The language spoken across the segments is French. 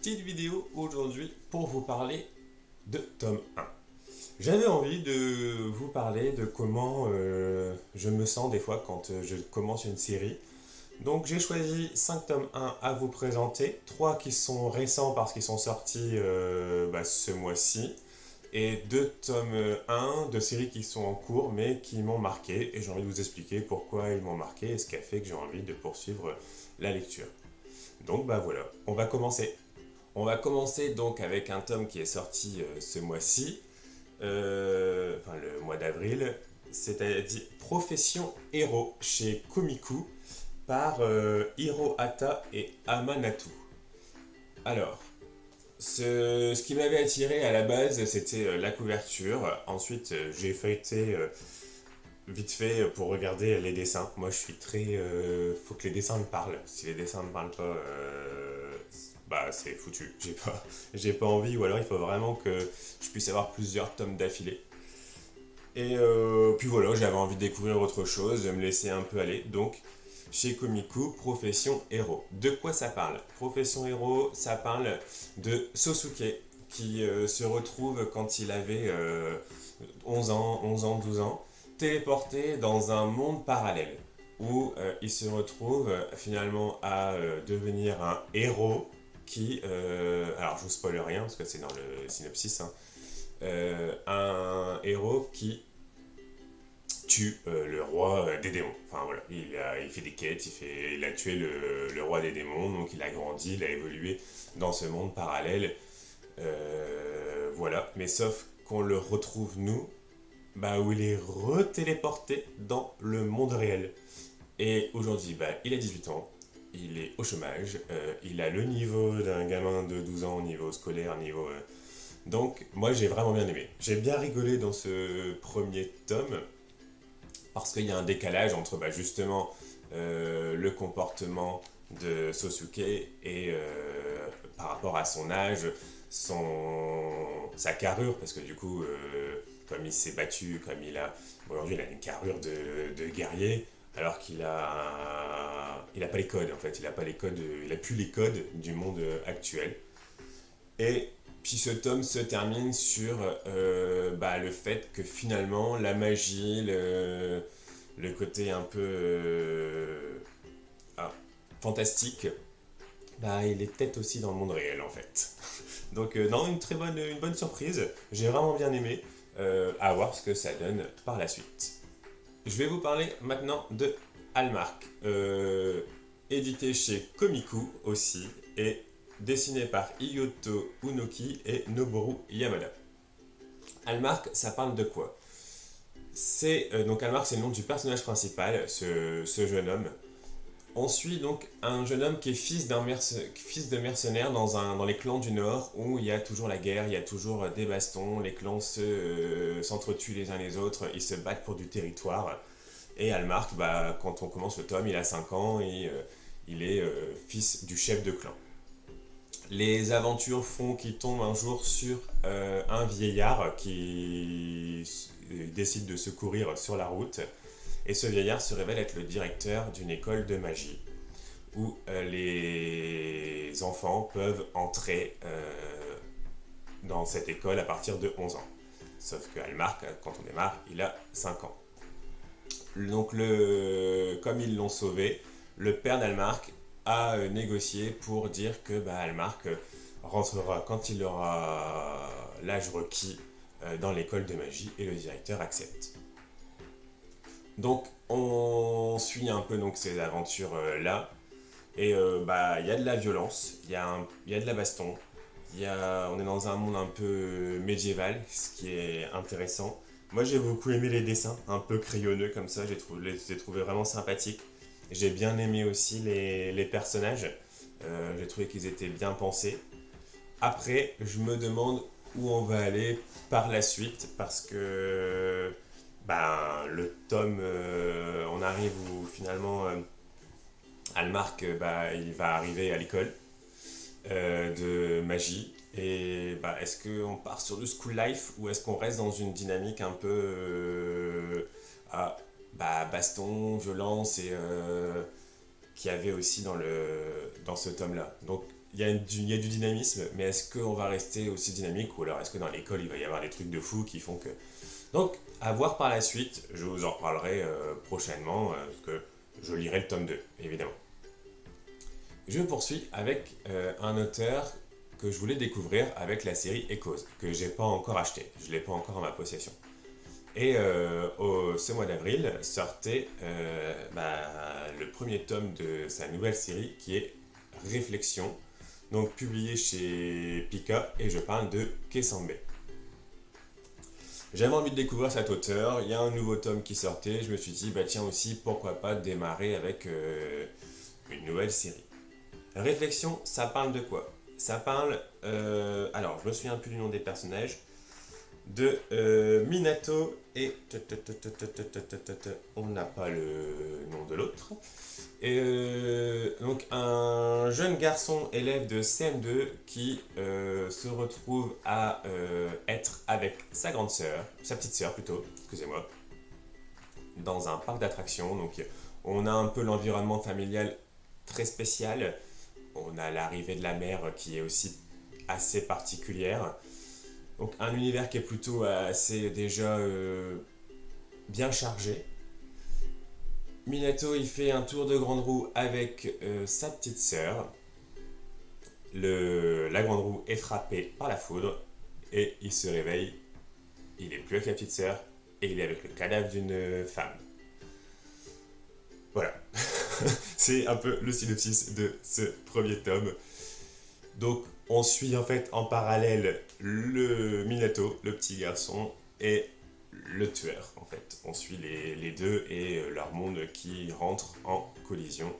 petite vidéo aujourd'hui pour vous parler de tome 1. J'avais envie de vous parler de comment je me sens des fois quand je commence une série. Donc j'ai choisi 5 tomes 1 à vous présenter, 3 qui sont récents parce qu'ils sont sortis ce mois-ci, et 2 tomes 1 de séries qui sont en cours mais qui m'ont marqué, et j'ai envie de vous expliquer pourquoi ils m'ont marqué et ce qui a fait que j'ai envie de poursuivre la lecture. Donc voilà, on va commencer. On va commencer donc avec un tome qui est sorti ce mois-ci, le mois d'avril, c'est-à-dire Profession Héros chez Komiku par Hirohata et Amanatu. Alors, ce qui m'avait attiré à la base, c'était la couverture. Ensuite, j'ai feuilleté vite fait pour regarder les dessins. Moi, je suis très... faut que les dessins me parlent. Si les dessins ne me parlent pas, c'est foutu. J'ai pas envie, ou alors il faut vraiment que je puisse avoir plusieurs tomes d'affilée. Et puis voilà, j'avais envie de découvrir autre chose, de me laisser un peu aller. Donc, chez Komiku, Profession Héros. De quoi ça parle? Profession Héros, ça parle de Sosuke, qui se retrouve quand il avait 11 ans, 12 ans, téléporté dans un monde parallèle, où il se retrouve finalement à devenir un héros qui... alors je vous spoil rien, parce que c'est dans le synopsis, hein, un héros qui tue le roi des démons. Enfin voilà, il fait des quêtes, il a tué le roi des démons, donc il a grandi, il a évolué dans ce monde parallèle. Voilà, mais sauf qu'on le retrouve nous, où il est retéléporté dans le monde réel. Et aujourd'hui, il a 18 ans, il est au chômage, il a le niveau d'un gamin de 12 ans au niveau scolaire, niveau... Donc moi j'ai vraiment bien aimé. J'ai bien rigolé dans ce premier tome, parce qu'il y a un décalage entre justement le comportement de Sosuke et par rapport à son âge, sa carrure, parce que du coup, comme il s'est battu, comme aujourd'hui il a une carrure de guerrier, alors qu'il a pas les codes en fait, il a plus les codes du monde actuel. Et puis ce tome se termine sur le fait que finalement la magie, le côté un peu fantastique, il est peut-être aussi dans le monde réel en fait. Donc non, une bonne surprise, j'ai vraiment bien aimé, à voir ce que ça donne par la suite. Je vais vous parler maintenant de Hallmark, édité chez Komiku aussi, et dessiné par Iyoto Unoki et Noboru Yamada. Hallmark, ça parle de quoi? Donc Hallmark, c'est le nom du personnage principal, ce jeune homme. On suit donc un jeune homme qui est fils de mercenaire dans les clans du Nord, où il y a toujours la guerre, il y a toujours des bastons, les clans s'entretuent les uns les autres, ils se battent pour du territoire. Et Hallmark, quand on commence le tome, il a 5 ans et il est fils du chef de clan. Les aventures font qu'il tombe un jour sur un vieillard qui décide de secourir sur la route. Et ce vieillard se révèle être le directeur d'une école de magie, où les enfants peuvent entrer dans cette école à partir de 11 ans. Sauf que Hallmark, quand on démarre, il a 5 ans. Donc comme ils l'ont sauvé, le père d'Hallmark a négocié pour dire que Hallmark rentrera quand il aura l'âge requis dans l'école de magie, et le directeur accepte. Donc on suit un peu ces aventures là, et il y a de la violence, il y a de la baston, on est dans un monde un peu médiéval, ce qui est intéressant. Moi j'ai beaucoup aimé les dessins, un peu crayonneux comme ça, j'ai trouvé vraiment sympathiques. J'ai bien aimé aussi les personnages, j'ai trouvé qu'ils étaient bien pensés. Après, je me demande où on va aller par la suite, parce que le tome, on arrive où finalement Hallmark, il va arriver à l'école de magie. Et est-ce qu'on part sur du school life, ou est-ce qu'on reste dans une dynamique un peu baston, violence, et qu'il y avait aussi dans ce tome-là. Donc il y a du dynamisme, mais est-ce qu'on va rester aussi dynamique ou alors est-ce que dans l'école il va y avoir des trucs de fou qui font que... Donc, à voir par la suite, je vous en reparlerai prochainement, parce que je lirai le tome 2, évidemment. Je poursuis avec un auteur que je voulais découvrir avec la série Echoes, que j'ai pas encore acheté, je l'ai pas encore en ma possession. Et ce mois d'avril sortait le premier tome de sa nouvelle série qui est Réflexion, donc publié chez Pika, et je parle de Kessambe. J'avais envie de découvrir cet auteur, il y a un nouveau tome qui sortait, je me suis dit, bah tiens aussi, pourquoi pas démarrer avec une nouvelle série. Réflexion, ça parle de quoi? Ça parle, alors je me souviens plus du nom des personnages, de Minato et on n'a pas le nom de l'autre. Et donc un jeune garçon élève de CM2 qui se retrouve à être avec sa grande sœur, sa petite sœur plutôt, excusez-moi, dans un parc d'attractions. Donc on a un peu l'environnement familial très spécial. On a l'arrivée de la mère qui est aussi assez particulière. Donc un univers qui est plutôt assez déjà bien chargé. Minato il fait un tour de grande roue avec sa petite sœur. La grande roue est frappée par la foudre et il se réveille. Il est plus avec la petite sœur et il est avec le cadavre d'une femme. Voilà. C'est un peu le synopsis de ce premier tome. Donc on suit en fait en parallèle le Minato, le petit garçon, et le tueur en fait. On suit les deux et leur monde qui rentre en collision.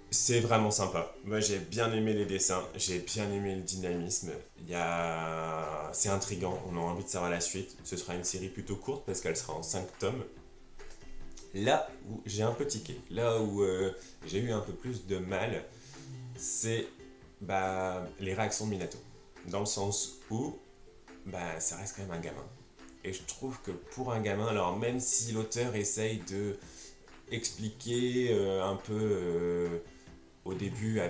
C'est vraiment sympa. Moi j'ai bien aimé les dessins, j'ai bien aimé le dynamisme. C'est intriguant, on a envie de savoir la suite. Ce sera une série plutôt courte parce qu'elle sera en 5 tomes. Là où j'ai un peu tiqué, là où j'ai eu un peu plus de mal, c'est les réactions de Minato. Dans le sens où ça reste quand même un gamin. Et je trouve que pour un gamin, alors même si l'auteur essaye de expliquer un peu au début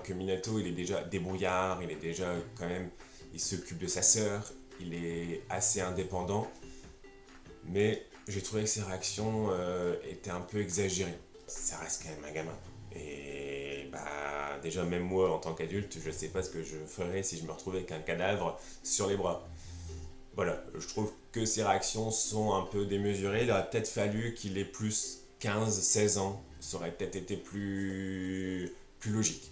que Minato il est déjà débrouillard, il est déjà quand même, il s'occupe de sa sœur, il est assez indépendant, mais j'ai trouvé que ses réactions étaient un peu exagérées. Ça reste quand même un gamin. Et déjà même moi en tant qu'adulte, je sais pas ce que je ferais si je me retrouvais avec un cadavre sur les bras. Voilà, je trouve que ses réactions sont un peu démesurées. Il aurait peut-être fallu qu'il ait plus 15-16 ans. Ça aurait peut-être été plus logique.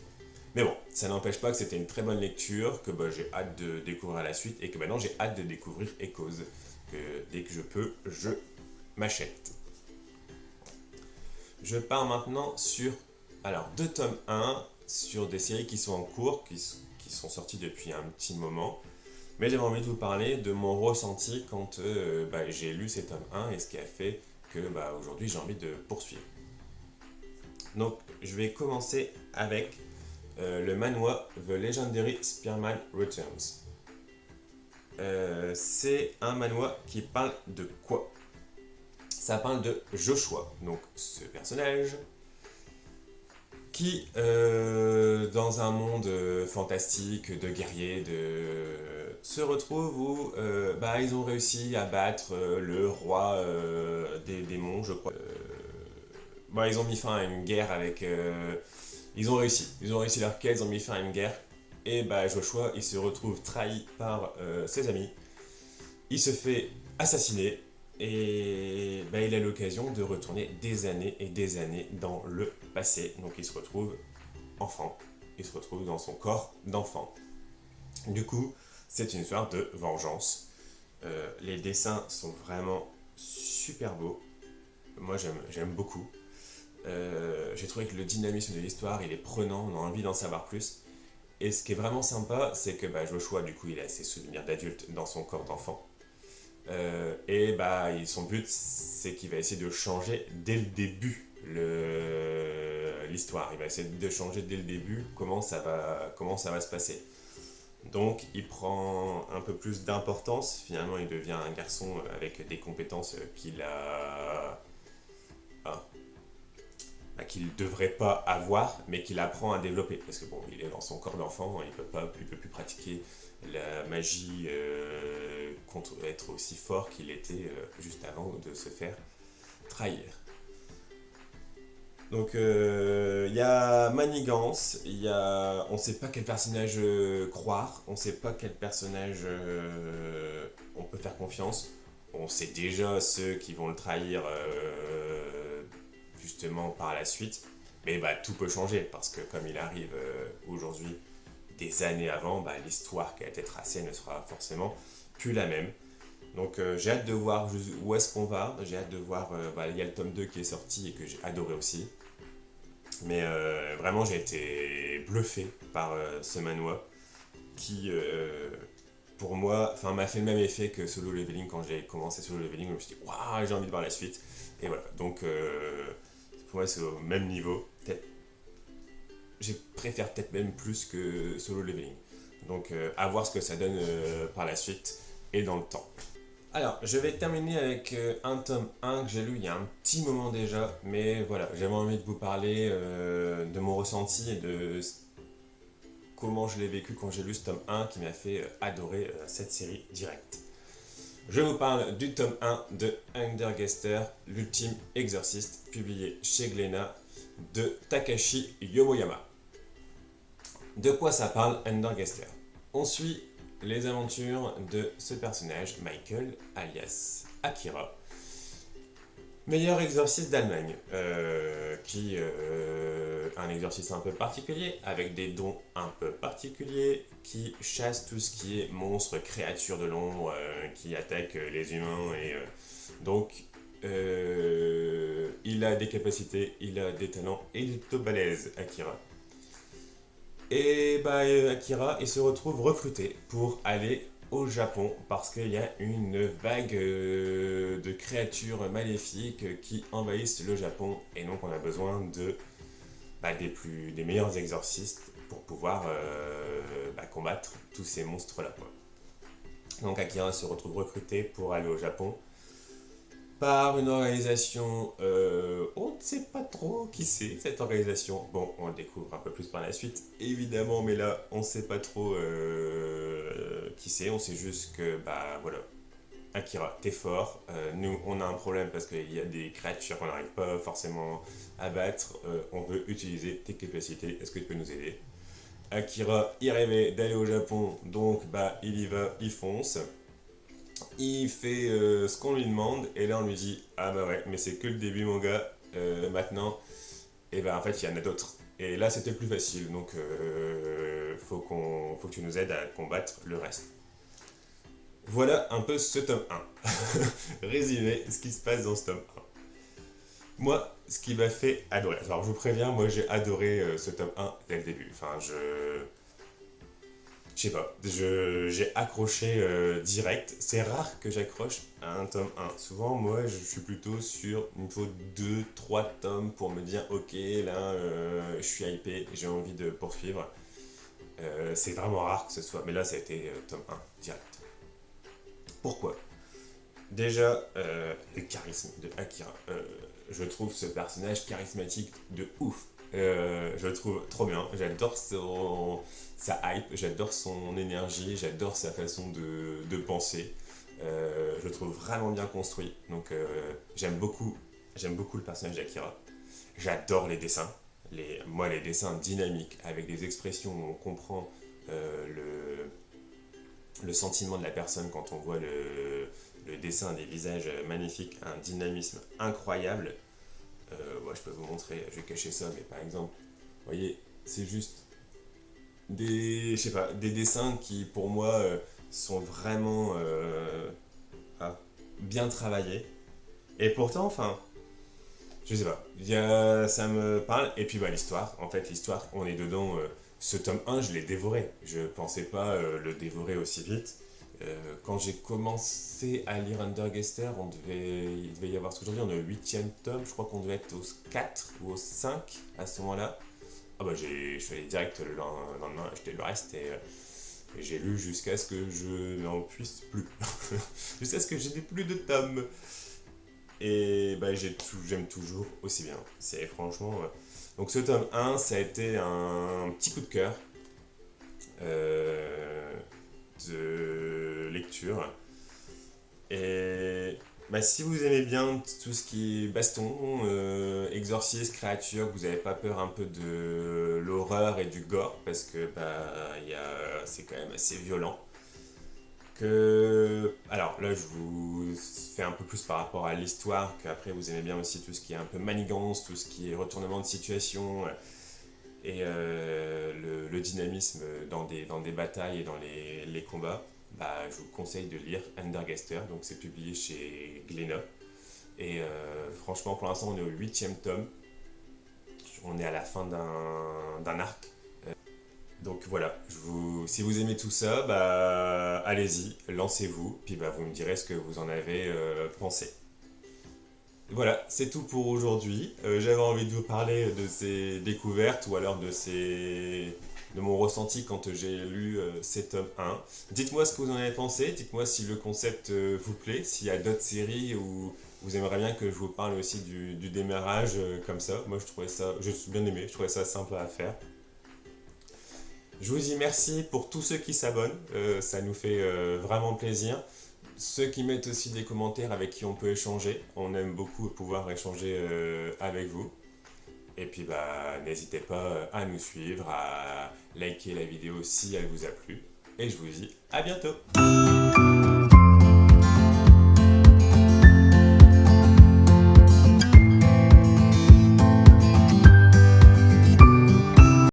Mais bon, ça n'empêche pas que c'était une très bonne lecture, que j'ai hâte de découvrir la suite et que maintenant j'ai hâte de découvrir Echoes. Que dès que je peux, je m'achète. Je pars maintenant sur 2 tomes 1 sur des séries qui sont en cours, qui sont sorties depuis un petit moment. Mais j'avais envie de vous parler de mon ressenti quand j'ai lu ces tomes 1 et ce qui a fait que aujourd'hui j'ai envie de poursuivre. Donc je vais commencer avec le manhwa The Legendary Spearman Returns. C'est un manhwa qui parle de quoi? Ça parle de Joshua, donc ce personnage qui, dans un monde fantastique de guerriers, se retrouve où ils ont réussi à battre le roi des démons, je crois. Ils ont mis fin à une guerre avec... ils ont réussi leur quête, ils ont mis fin à une guerre. Et Joshua, il se retrouve trahi par ses amis. Il se fait assassiner. Et il a l'occasion de retourner des années et des années dans le passé. Donc il se retrouve enfant. Il se retrouve dans son corps d'enfant. Du coup, c'est une histoire de vengeance. Les dessins sont vraiment super beaux. Moi, j'aime beaucoup. J'ai trouvé que le dynamisme de l'histoire, il est prenant. On a envie d'en savoir plus. Et ce qui est vraiment sympa, c'est que Joshua, du coup, il a ses souvenirs d'adulte dans son corps d'enfant. Son but, c'est qu'il va essayer de changer dès le début l'histoire. Il va essayer de changer dès le début comment ça va se passer. Donc, il prend un peu plus d'importance. Finalement, il devient un garçon avec des compétences qu'il a... qu'il ne devrait pas avoir, mais qu'il apprend à développer. Parce que bon, il est dans son corps d'enfant, il peut plus pratiquer la magie contre être aussi fort qu'il était juste avant de se faire trahir. Donc il y a manigance, on ne sait pas quel personnage croire, on ne sait pas quel personnage on peut faire confiance. On sait déjà ceux qui vont le trahir justement par la suite, mais bah, tout peut changer parce que comme il arrive aujourd'hui, des années avant, bah, l'histoire qui a été tracée ne sera forcément plus la même. Donc j'ai hâte de voir où est-ce qu'on va, j'ai hâte de voir, il y a le tome 2 qui est sorti et que j'ai adoré aussi. Mais vraiment j'ai été bluffé par ce manhwa qui pour moi m'a fait le même effet que Solo Leveling. Quand j'ai commencé Solo Leveling, je me suis dit waouh, j'ai envie de voir la suite. Et voilà, donc pour moi c'est au même niveau. Peut-être, je préfère peut-être même plus que Solo Leveling. Donc à voir ce que ça donne par la suite et dans le temps. Alors, je vais terminer avec un tome 1 que j'ai lu il y a un petit moment déjà, mais voilà, j'avais envie de vous parler de mon ressenti et de comment je l'ai vécu quand j'ai lu ce tome 1 qui m'a fait adorer cette série directe. Je vous parle du tome 1 de Undergaster, l'ultime exorciste, publié chez Glénat de Takashi Yomoyama. De quoi ça parle Undergaster? On suit les aventures de ce personnage, Michael, alias Akira, meilleur exorciste d'Allemagne, qui a un exorcisme un peu particulier, avec des dons un peu particuliers, qui chasse tout ce qui est monstres, créatures de l'ombre, qui attaquent les humains, et donc il a des capacités, il a des talents, et il est plutôt balèze, Akira. Et bah, Akira, il se retrouve recruté pour aller au Japon parce qu'il y a une vague de créatures maléfiques qui envahissent le Japon et donc on a besoin des meilleurs exorcistes pour pouvoir combattre tous ces monstres-là. Donc Akira se retrouve recruté pour aller au Japon par une organisation, on ne sait pas trop qui c'est cette organisation. Bon, on le découvre un peu plus par la suite, évidemment, mais là, on ne sait pas trop qui c'est. On sait juste que, voilà, Akira, t'es fort. Nous, on a un problème parce qu'il y a des créatures qu'on n'arrive pas forcément à battre. On veut utiliser tes capacités. Est-ce que tu peux nous aider? Akira, il rêvait d'aller au Japon, donc il y va, il fonce. Il fait ce qu'on lui demande et là on lui dit ah bah ouais mais c'est que le début mon gars, maintenant et en fait il y en a d'autres et là c'était plus facile donc faut que tu nous aides à combattre le reste. Voilà un peu ce tome 1. Résumé ce qui se passe dans ce tome 1. Moi ce qui m'a fait adorer, alors je vous préviens, moi j'ai adoré ce tome 1 dès le début, je sais pas, j'ai accroché direct. C'est rare que j'accroche à un tome 1. Souvent, moi, je suis plutôt sur, il me faut 2, 3 tomes pour me dire, ok, là, je suis hypé, j'ai envie de poursuivre. C'est vraiment rare que ce soit, mais là, ça a été tome 1, direct. Pourquoi? Déjà, le charisme de Akira. Je trouve ce personnage charismatique de ouf. Je le trouve trop bien, j'adore sa hype, j'adore son énergie, j'adore sa façon de penser. Je le trouve vraiment bien construit, donc j'aime beaucoup le personnage d'Akira. J'adore les dessins, les dessins dynamiques, avec des expressions où on comprend le sentiment de la personne quand on voit le dessin des visages magnifiques, un dynamisme incroyable. Je peux vous montrer, je vais cacher ça, mais par exemple, vous voyez, c'est juste des dessins qui pour moi sont vraiment bien travaillés. Et pourtant, je sais pas, ça me parle. Et puis l'histoire, on est dedans. Ce tome 1, je l'ai dévoré. Je pensais pas le dévorer aussi vite. Quand j'ai commencé à lire Undergaster, il devait y avoir ce qu'aujourd'hui on est au 8ème tome, je crois qu'on devait être au 4 ou au 5 à ce moment-là. Je suis allé direct le lendemain acheter le reste et j'ai lu jusqu'à ce que je n'en puisse plus. Jusqu'à ce que je n'ai plus de tomes. et bah, j'aime toujours aussi bien. C'est franchement... Donc ce tome 1, ça a été un petit coup de cœur de lecture. Et bah, si vous aimez bien tout ce qui est baston, exorcisme, créature, que vous n'avez pas peur un peu de l'horreur et du gore, parce que bah, c'est quand même assez violent. Alors là, je vous fais un peu plus par rapport à l'histoire, qu'après vous aimez bien aussi tout ce qui est un peu manigance, tout ce qui est retournement de situation, et le dynamisme dans des batailles et dans les combats. Bah, je vous conseille de lire Undergaster, donc c'est publié chez Glénat. Et franchement, pour l'instant, on est au 8e tome. On est à la fin d'un arc. Donc voilà, si vous aimez tout ça, bah, allez-y, lancez-vous, puis bah, vous me direz ce que vous en avez pensé. Voilà, c'est tout pour aujourd'hui. J'avais envie de vous parler de ces découvertes ou alors de mon ressenti quand j'ai lu ces tomes 1. Dites-moi ce que vous en avez pensé, dites-moi si le concept vous plaît, s'il y a d'autres séries où vous aimeriez bien que je vous parle aussi du démarrage comme ça. Moi je suis bien aimé, je trouvais ça simple à faire. Je vous dis merci pour tous ceux qui s'abonnent, ça nous fait vraiment plaisir. Ceux qui mettent aussi des commentaires avec qui on peut échanger, on aime beaucoup pouvoir échanger avec vous. Et puis bah, n'hésitez pas à nous suivre, à liker la vidéo si elle vous a plu. Et je vous dis à bientôt.